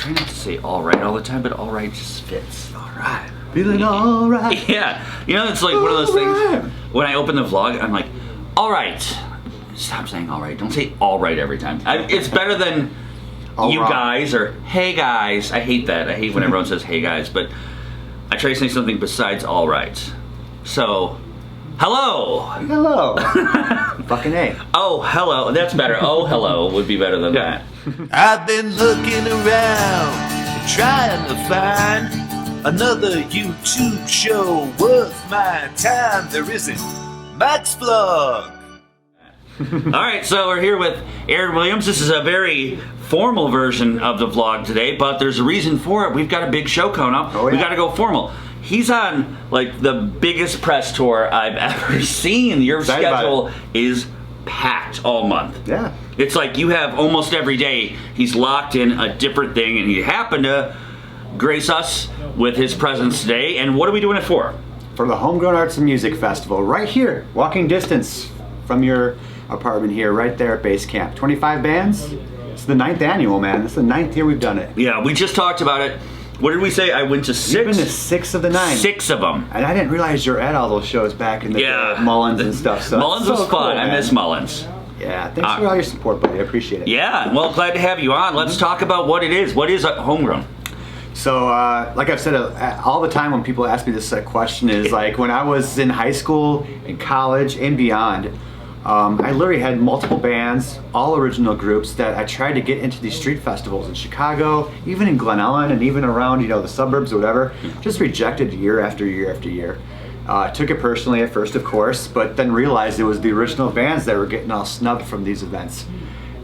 try not to say all right all the time, but all right just fits. All right. Feeling all right. Yeah. You know, it's like one of those things. When I open the vlog, I'm like, all right. Stop saying all right. Don't say all right every time. It's better than you guys or hey guys. I hate that. I hate when everyone says hey guys, but I try to say something besides all right. So, hello. Hello. Fucking A. Oh, hello. That's better. Oh, hello would be better than that. I've been looking around, trying to find another YouTube show worth my time. There isn't. Max Vlog. All right, so we're here with Aaron Williams. This is a very formal version of the vlog today, but there's a reason for it. We've got a big show coming up. Oh, yeah. We got to go formal. He's on like the biggest press tour I've ever seen. Your schedule is packed all month. Yeah. It's like you have almost every day. He's locked in a different thing, and he happened to grace us with his presence today. And what are we doing it for? For the Homegrown Arts and Music Festival, right here, walking distance from your apartment here, right there at Base Camp. 25 bands. It's the 9th annual, man. It's the 9th year we've done it. Yeah, we just talked about it. What did we say? I went to 6. You've been to 6 of the 9. 6 of them. And I didn't realize you're at all those shows back in the day, Mullins and stuff. So Mullins was fun. I miss Mullins. Yeah, thanks for all your support, buddy. I appreciate it. Yeah, well, glad to have you on. Let's talk about what it is. What is Homegrown? So, like I've said all the time when people ask me this question is like when I was in high school, in college, and beyond, I literally had multiple bands, all original groups that I tried to get into these street festivals in Chicago, even in Glen Ellen, and even around, you know, the suburbs or whatever. Just rejected year after year after year. Took it personally at first, of course, but then realized it was the original bands that were getting all snubbed from these events.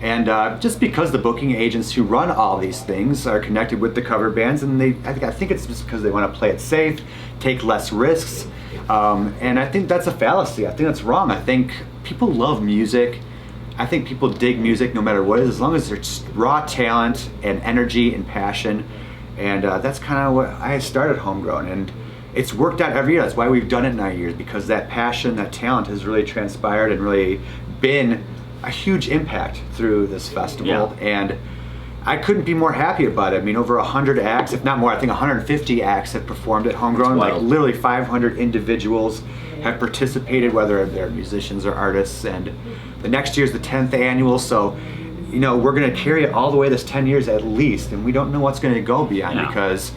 And just because the booking agents who run all these things are connected with the cover bands, and I think it's just because they want to play it safe, take less risks, and I think that's a fallacy. I think that's wrong. I think people love music. I think people dig music no matter what it is, as long as there's raw talent and energy and passion. And that's kind of what I started Homegrown, and it's worked out every year. That's why we've done it 9 years, because that passion, that talent has really transpired and really been a huge impact through this festival. Yeah. And I couldn't be more happy about it. I mean, over 100 acts, if not more, I think 150 acts have performed at Homegrown. Like literally 500 individuals have participated, whether they're musicians or artists. And the next year's the 10th annual, so you know we're going to carry it all the way this 10 years at least, and we don't know what's going to go beyond because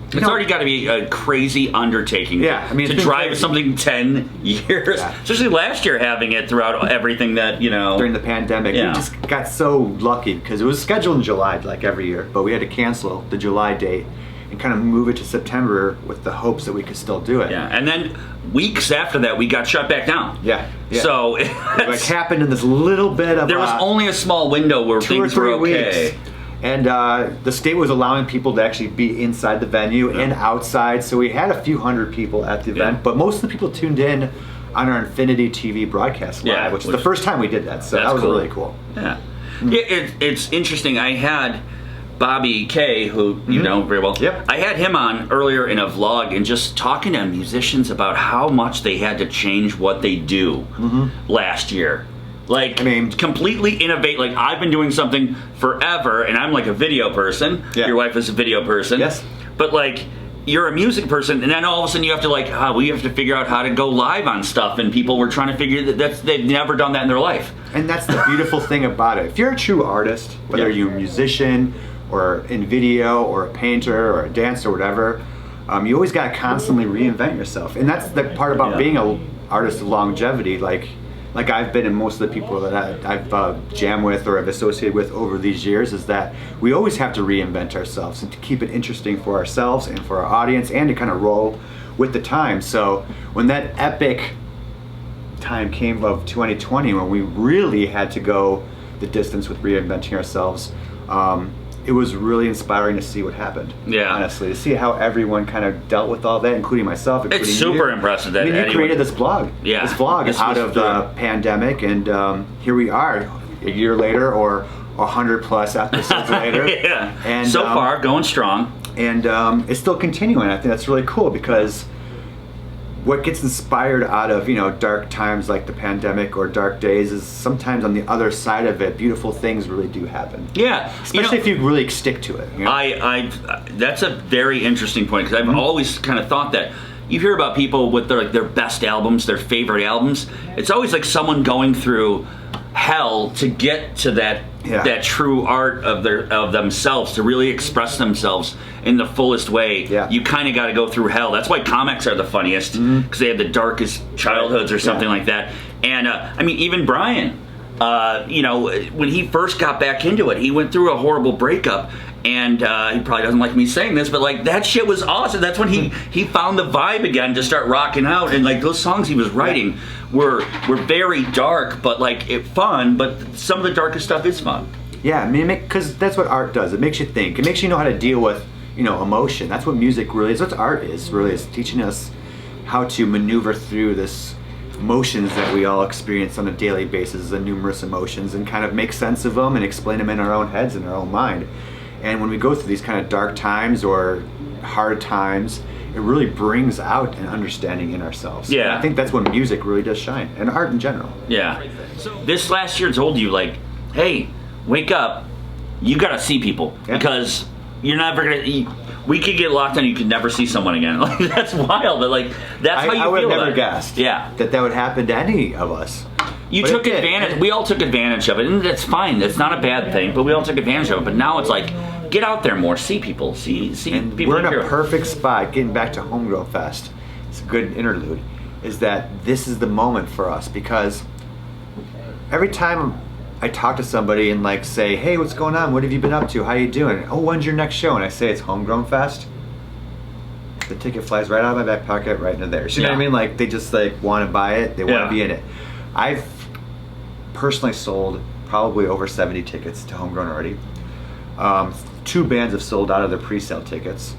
it's already got to be a crazy undertaking to drive something 10 years. Yeah. Especially last year having it throughout everything that, you know. During the pandemic. We just got so lucky because it was scheduled in July like every year, but we had to cancel the July date and kind of move it to September with the hopes that we could still do it. Yeah, and then weeks after that we got shut back down. Yeah. So it happened in this little bit of there was only a small window where things were okay. Weeks. And the state was allowing people to actually be inside the venue and outside, so we had a few hundred people at the event, but most of the people tuned in on our Infinity TV broadcast live, which is the first time we did that, so that was really cool. Yeah. It's interesting. I had Bobby K, who you know very well. Yep. I had him on earlier in a vlog and just talking to musicians about how much they had to change what they do last year. Like, I mean, completely innovate. Like, I've been doing something forever, and I'm like a video person. Yeah. Your wife is a video person. Yes. But, like, you're a music person, and then all of a sudden you have to, like, we have to figure out how to go live on stuff, and people were trying to figure that they've never done that in their life. And that's the beautiful thing about it. If you're a true artist, whether you're a musician, or in video, or a painter, or a dancer, or whatever, you always got to constantly reinvent yourself. And that's the part about being an artist of longevity. Like I've been, and most of the people that I've jammed with or have associated with over these years, is that we always have to reinvent ourselves and to keep it interesting for ourselves and for our audience, and to kind of roll with the time. So when that epic time came of 2020, when we really had to go the distance with reinventing ourselves, it was really inspiring to see what happened. Yeah. Honestly, to see how everyone kind of dealt with all that, including myself. Including it's super impressive that you created this blog. Yeah. This vlog out of the pandemic, and here we are, a year later, or 100 plus episodes later. Yeah. And so far, going strong. And it's still continuing. I think that's really cool because what gets inspired out of, dark times like the pandemic or dark days is sometimes on the other side of it, beautiful things really do happen. Yeah. Especially if you really stick to it. That's a very interesting point, because I've always kind of thought that you hear about people with their best albums, their favorite albums. It's always like someone going through hell to get to that true art of themselves, to really express themselves in the fullest way. Yeah. You kind of got to go through hell. That's why comics are the funniest, because they have the darkest childhoods or something like that. And even Brian, when he first got back into it, he went through a horrible breakup. And he probably doesn't like me saying this, but like that shit was awesome. That's when he found the vibe again to start rocking out. And like those songs he was writing were very dark, but like fun. But some of the darkest stuff is fun. Yeah, I mean, because that's what art does. It makes you think. It makes you know how to deal with emotion. That's what music really is. That's what art is really, is teaching us how to maneuver through this emotions that we all experience on a daily basis, the numerous emotions, and kind of make sense of them and explain them in our own heads and our own mind. And when we go through these kind of dark times or hard times, it really brings out an understanding in ourselves. Yeah. And I think that's when music really does shine, and art in general. Yeah. This last year told you, like, hey, wake up. You got to see people, because you're never going to... We could get locked in, you could never see someone again. Like, that's wild, but like, that's how you feel. I would have never about it. guessed that would happen to any of us. You took advantage. We all took advantage of it, and that's fine. It's not a bad thing, but we all took advantage of it. But now it's like, get out there more, see people, see and people. We're in a perfect spot. Getting back to Homegrown Fest, it's a good interlude. Is that this is the moment for us, because every time I talk to somebody and like say, hey, what's going on? What have you been up to? How you doing? Oh, when's your next show? And I say it's Homegrown Fest. The ticket flies right out of my back pocket, right into theirs. You know what I mean? Like, they just like want to buy it. They want to be in it. I've personally sold probably over 70 tickets to Homegrown already. 2 bands have sold out of their pre-sale tickets,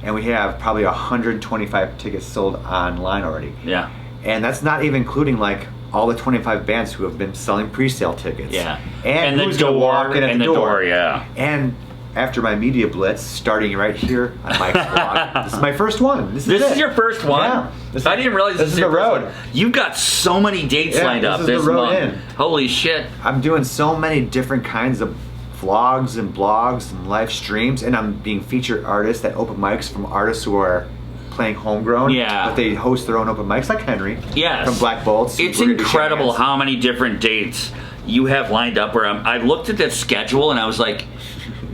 and we have probably 125 tickets sold online already. Yeah. And that's not even including like all the 25 bands who have been selling pre-sale tickets. Yeah. And who's gonna walk in at the door. Yeah. And after my media blitz, starting right here on Mike's blog, this is my first one. This is your first one? Yeah. I didn't realize this is the road. You've got so many dates lined up this month. Holy shit. I'm doing so many different kinds of vlogs and blogs and live streams, and I'm being featured artists at open mics from artists who are playing Homegrown. Yeah. But they host their own open mics, like Henry. Yes. From Black Bolts. It's incredible how many different dates you have lined up. Where I looked at that schedule and I was like,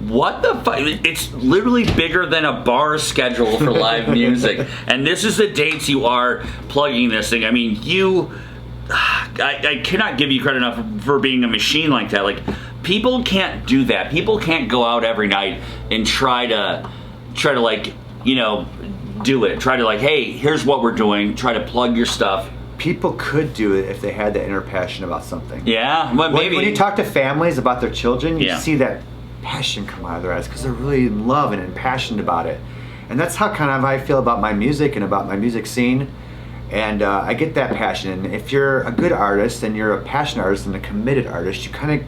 what the fuck? It's literally bigger than a bar schedule for live music. And this is the dates you are plugging this thing. I mean, I cannot give you credit enough for being a machine like that. Like, people can't do that. People can't go out every night and try to like, do it. Try to like, hey, here's what we're doing. Try to plug your stuff. People could do it if they had that inner passion about something. Yeah, well, maybe. When you talk to families about their children, you Yeah. see that passion come out of their eyes because they're really in love and passionate about it. And that's how kind of I feel about my music and about my music scene. And I get that passion. And if you're a good artist and you're a passionate artist and a committed artist, you kind of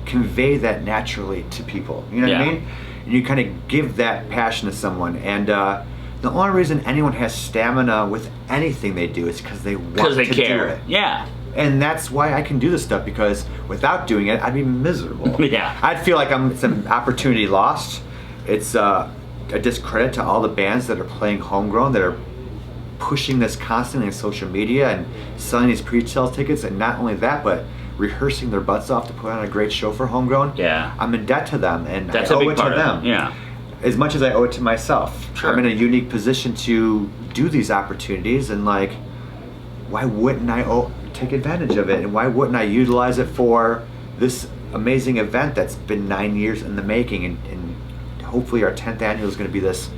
convey that naturally to people. You know what I mean? And you kind of give that passion to someone. And the only reason anyone has stamina with anything they do is because they want to do it. Yeah. And that's why I can do this stuff, because without doing it, I'd be miserable. Yeah. I'd feel like it's an opportunity lost. It's a discredit to all the bands that are playing Homegrown, that are pushing this constantly on social media and selling these pre-sale tickets, and not only that, but rehearsing their butts off to put on a great show for Homegrown. Yeah. I'm in debt to them, and That's I a owe big it to part them. of it. Yeah. As much as I owe it to myself. Sure. I'm in a unique position to do these opportunities, and like, why wouldn't I take advantage of it? And why wouldn't I utilize it for this amazing event that's been 9 years in the making, and hopefully our 10th annual is going to be this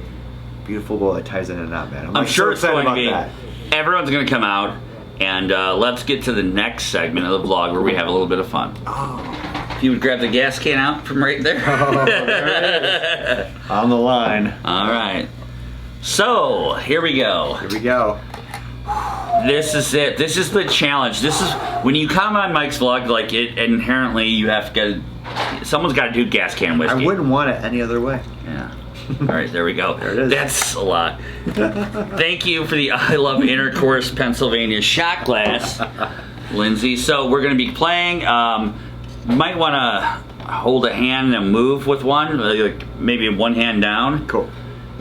beautiful bowl that ties in and out, man. I'm sure so it's going to be. that. Everyone's going to come out, and let's get to the next segment of the vlog where we have a little bit of fun. Oh. If you would grab the gas can out from right there. Oh, there it is. On the line. All right. So, here we go. Here we go. This is it. This is the challenge. This is when you come on Mike's vlog, like, it inherently you have to Someone's got to do gas can whiskey. I wouldn't want it any other way. Yeah. All right, there we go. There it is. That's a lot. Thank you for the I Love Intercourse Pennsylvania shot glass, Lindsay. So we're going to be playing. You might want to hold a hand and move with one, like maybe one hand down. Cool.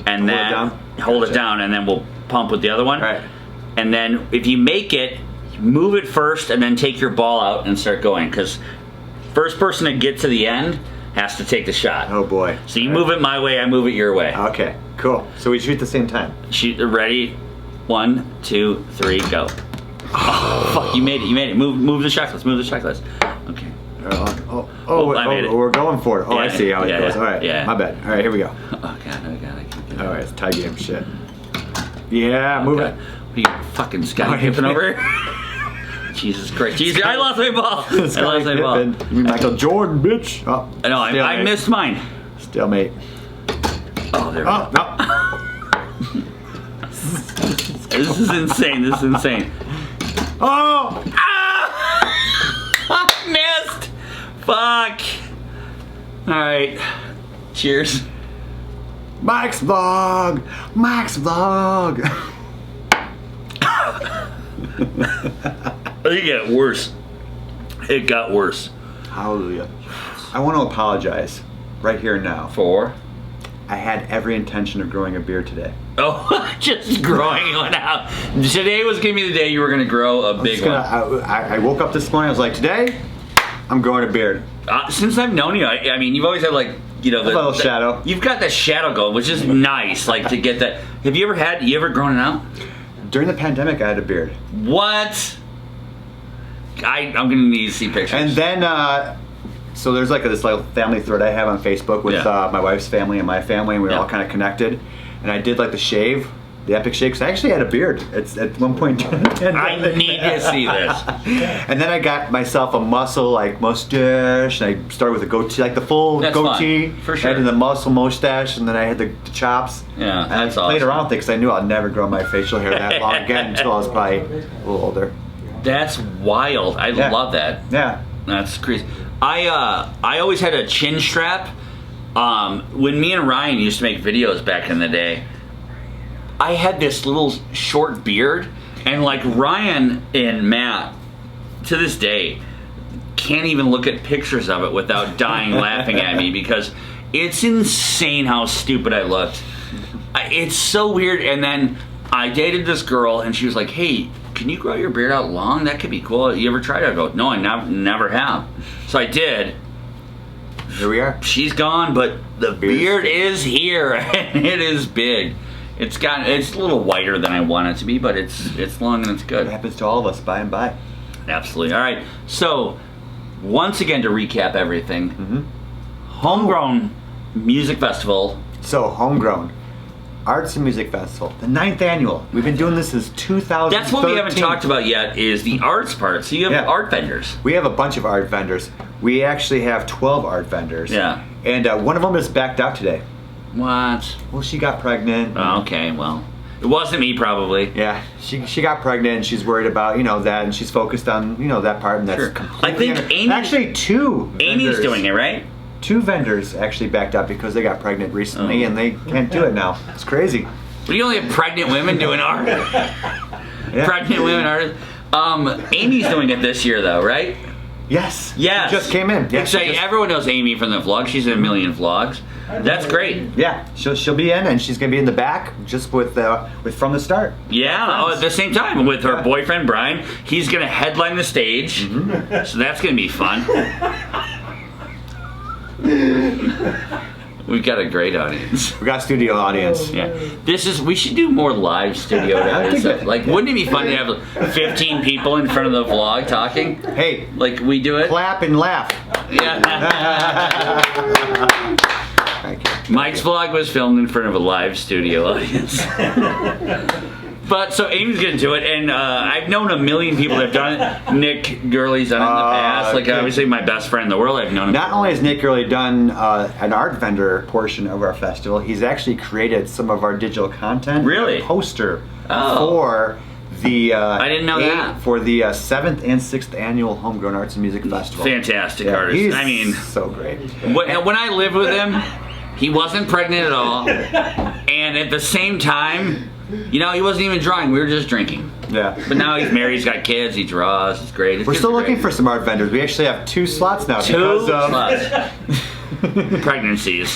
And then hold it down, and then we'll pump with the other one. All right. And then if you make it, move it first, and then take your ball out and start going. Because first person to get to the end has to take the shot. Oh boy. So you move it my way, I move it your way. Okay, cool. So we shoot at the same time. Shoot, ready? 1, 2, 3, go. Oh, fuck, you made it. Move the shot glass, Okay. I made it. We're going for it. Oh, I see how it goes. Yeah, All right, yeah. my bad. All right, here we go. Oh, God, I can't get it. All right, it's tie game shit. Yeah, move it. What are you, fucking Scottie Pippen over here? Jesus Christ. Jesus, I lost my ball. You mean Michael Jordan, bitch. Oh, No, I missed mine. Stalemate. Oh, there we go. No. This is insane. Oh! I missed! Fuck! Alright. Cheers. Mike's vlog! It got worse. Hallelujah. I want to apologize right here and now. For? I had every intention of growing a beard today. Oh, just growing one out. Today was going to be the day you were going to grow a big one. I woke up this morning, I was like, today, I'm growing a beard. Since I've known you, I mean, you've always had like, you know, A little shadow. You've got the shadow going, which is nice, like to get that. Have you ever grown it out? During the pandemic, I had a beard. What? I'm going to need to see pictures. And then, so there's like this little family thread I have on Facebook with my wife's family and my family, and we were all kind of connected. And I did like the shave, the epic shave, because I actually had a beard at one point. I need to see this. And then I got myself a muscle like mustache, and I started with a goatee, like the full That's goatee, fun, for sure. and then the muscle mustache, and then I had the chops. Yeah, and that's I played awesome. around with it because I knew I'd never grow my facial hair that long again until I was probably a little older. That's wild. I love that. Yeah. That's crazy. I always had a chin strap. When me and Ryan used to make videos back in the day, I had this little short beard, and like Ryan and Matt, to this day, can't even look at pictures of it without dying laughing at me because it's insane how stupid I looked. It's so weird. And then I dated this girl, and she was like, "Hey, can you grow your beard out long? That could be cool. You ever tried it?" I go, "No, I never have." So I did. Here we are. She's gone, but the beard is here, and it is big. It's a little whiter than I want it to be, but it's long and it's good. It happens to all of us by and by. Absolutely. All right. So once again, to recap everything, Homegrown Music Festival. So Homegrown Arts and Music Festival, the 9th annual. We've been doing this since 2013. That's what we haven't talked about yet is the arts part. So you have art vendors. We have a bunch of art vendors. We actually have 12 art vendors. Yeah. And one of them is backed out today. What? Well, she got pregnant. Oh, okay, well, it wasn't me probably. Yeah, she got pregnant, and she's worried about that, and she's focused on that part, and that's completely. I think Amy. Actually, two. Amy's vendors, doing it, right? 2 vendors actually backed out because they got pregnant recently, and they can't do it now. It's crazy. But you only have pregnant women doing art. Pregnant women artists. Amy's doing it this year, though, right? Yes. Yes. She just came in. Yes. Everyone knows Amy from the vlog. She's in a million vlogs. That's great. Yeah, she'll be in, and she's gonna be in the back just with from the start. Yeah, at the same time with her boyfriend Brian. He's gonna headline the stage, so that's gonna be fun. We've got a great audience. We got a studio audience. Yeah, we should do more live studio audience. Like, wouldn't it be fun to have 15 people in front of the vlog talking? Hey, like we do it. Clap and laugh. Yeah. Mike's vlog was filmed in front of a live studio audience. But so Amy's gonna do it, and I've known a million people that have done it. Nick Gurley's done it in the past. Like obviously my best friend in the world. I've known him. Not only has Nick Gurley done an art vendor portion of our festival, he's actually created some of our digital content. Really? A poster for I didn't know that. For the 7th and 6th annual Homegrown Arts and Music Festival. Fantastic Yeah, artist. he's I mean, so great. when I lived with him, he wasn't pregnant at all, and at the same time, he wasn't even drawing. We were just drinking. Yeah. But now he's married. He's got kids. He draws. It's great. His We're kids still are looking great. for some art vendors. We actually have 2 slots now Two because of slots. Pregnancies.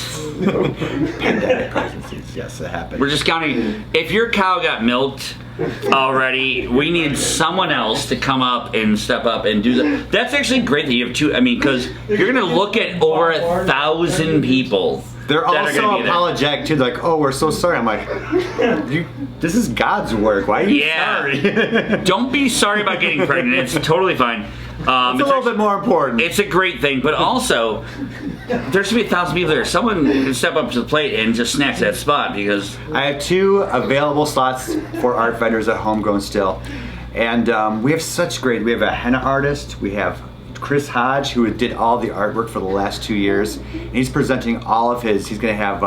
pandemic pregnancies. Yes, it happened. We're just counting. If your cow got milked already, we need someone else to come up and step up and do that. That's actually great that you have 2. I mean, because you're going to look at over 1,000 people. They're that are also gonna be there. apologetic too. They're like, oh, we're so sorry. I'm like, this is God's work. Why are you sorry? Don't be sorry about getting pregnant. It's totally fine. It's a little bit more important. It's a great thing, but also there should be 1,000 people there. Someone can step up to the plate and just snatch that spot because I have 2 available slots for art vendors at Homegrown still. And we have such great, we have a henna artist, we have Chris Hodge, who did all the artwork for the last 2 years. And he's presenting all of his, he's gonna have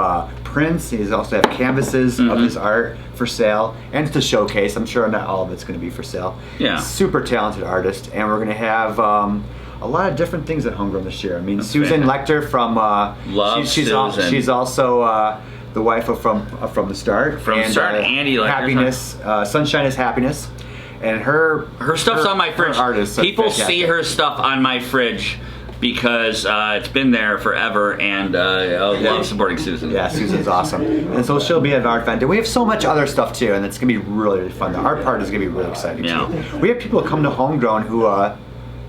prints, he's also have canvases of his art for sale, and it's a showcase. I'm sure not all of it's gonna be for sale. Yeah. Super talented artist, and we're gonna have a lot of different things at Homegrown this year. I mean, Susan Lecter from Love Susan. she's also the wife of from the start. From the start, Andy Lecter. Happiness, Sunshine is Happiness, and her stuff's on my fridge. Her artists are People fantastic. see her stuff on my fridge because it's been there forever, and I love supporting Susan. Yeah, Susan's awesome, and so she'll be at our event. And we have so much other stuff too, and it's gonna be really, really fun. The art part is gonna be really exciting Yeah. too. We have people come to Homegrown who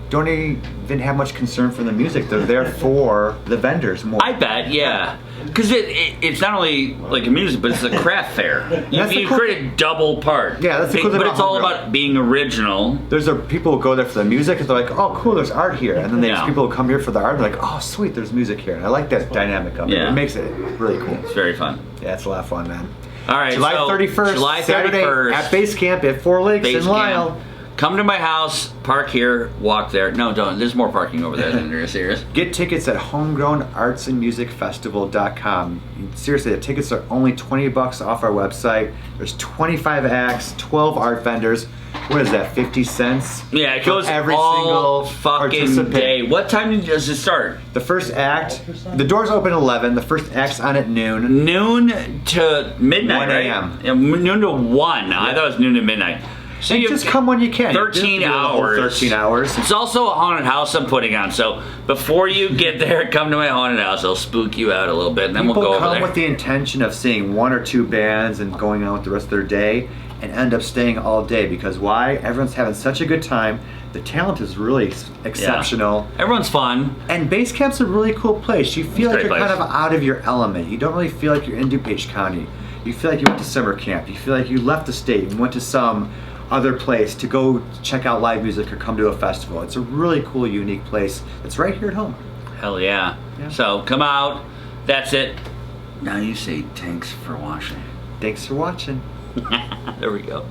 don't even have much concern for the music. They're there for the vendors more. I bet, yeah. Because it's not only like a music, but it's a craft fair. That's the You cool create a thing. double part. Yeah, that's the cool thing But about it's all Homegrown. about being original. There's people who go there for the music, and they're like, "Oh, cool, there's art here." And then there's Yeah. people who come here for the art, and they're like, "Oh, sweet, there's music here." And I like that dynamic of it. Yeah. It makes it really cool. It's very fun. Yeah, it's a lot of fun, man. All right, July so 31st, July Saturday 31st, at Base Camp at Four Lakes Base in Lyle. Camp. Come to my house, park here, walk there. No, don't. There's more parking over there than there is serious. Get tickets at homegrownartsandmusicfestival.com. Seriously, the tickets are only $20 off our website. There's 25 acts, 12 art vendors. What is that, 50 cents? Yeah, it for goes every all single fucking participant. day. What time does it start? The first act, the doors open at 11. The first act's on at noon. Noon to midnight, 1 right? a.m.. Yeah, noon to 1. I thought it was noon to midnight. So And just come when you can. You don't have to 13 do the whole hours. 13 hours. It's also a haunted house I'm putting on. So before you get there, come to my haunted house. I'll spook you out a little bit, and then People we'll go come over there. with the intention of seeing 1 or 2 bands and going on with the rest of their day, and end up staying all day. Because why? Everyone's having such a good time. The talent is really exceptional. Everyone's fun. And Base Camp's a really cool place. You feel It's a like you're great kind place. of out of your element. You don't really feel like you're in DuPage County. You feel like you went to summer camp. You feel like you left the state and went to some other place to go check out live music or come to a festival. It's a really cool, unique place. It's right here at home. Hell yeah. Yeah. So come out. That's it. Now you say thanks for watching. Thanks for watching. There we go.